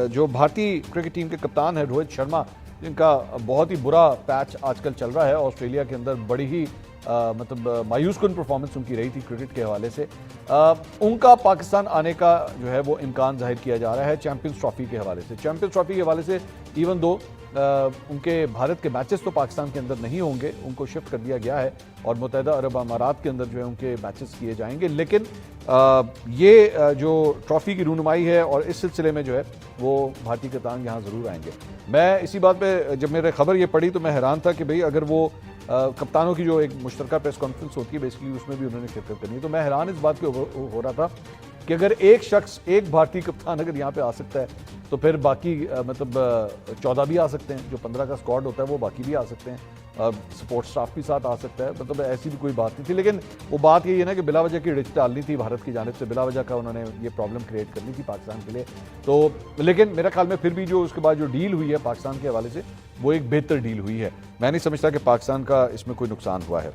जो भारतीय cricket team के कप्तान है रोहित शर्मा, जिनका बहुत ही बुरा पैच आजकल चल रहा है ऑस्ट्रेलिया के अंदर, बड़ी ही मतलब मायूसकुन परफॉर्मेंस उनकी रही थी क्रिकेट के हवाले से। उनका पाकिस्तान आने का जो है वो इम्कान जाहिर किया जा रहा है चैंपियंस ट्रॉफी के हवाले से। चैंपियंस ट्रॉफी के हवाले से इवन दो उनके भारत के मैचेस तो पाकिस्तान के अंदर नहीं होंगे, उनको शिफ्ट कर दिया गया है और मुत्तहिदा अरब अमारात के अंदर जो है उनके मैचेस किए जाएंगे। लेकिन ये जो ट्रॉफी की रूनुमाई है और इस सिलसिले में जो है वो भारतीय कप्तान यहाँ ज़रूर आएंगे। मैं इसी बात पे जब मेरे खबर ये पड़ी तो मैं हैरान था कि भाई अगर वो कप्तानों की जो एक मुश्तरका प्रेस कॉन्फ्रेंस होती है बेसिकली उसमें भी उन्होंने शिरकत करनी है, तो मैं हैरान इस बात के हो रहा था कि अगर एक शख्स, एक भारतीय कप्तान अगर यहाँ पे आ सकता है तो फिर बाकी मतलब 14 भी आ सकते हैं, जो 15 का स्क्वाड होता है वो बाकी भी आ सकते हैं, सपोर्ट स्टाफ भी साथ आ सकता है, मतलब ऐसी भी कोई बात नहीं थी। लेकिन वो बात यही है ना कि बिला वजह की रिच डालनी थी भारत की जानिब से, बिला वजह का उन्होंने ये प्रॉब्लम क्रिएट करनी थी पाकिस्तान के लिए। तो लेकिन मेरे ख्याल में फिर भी जो उसके बाद जो डील हुई है पाकिस्तान के हवाले से वो एक बेहतर डील हुई है। मैं नहीं समझता कि पाकिस्तान का इसमें कोई नुकसान हुआ है।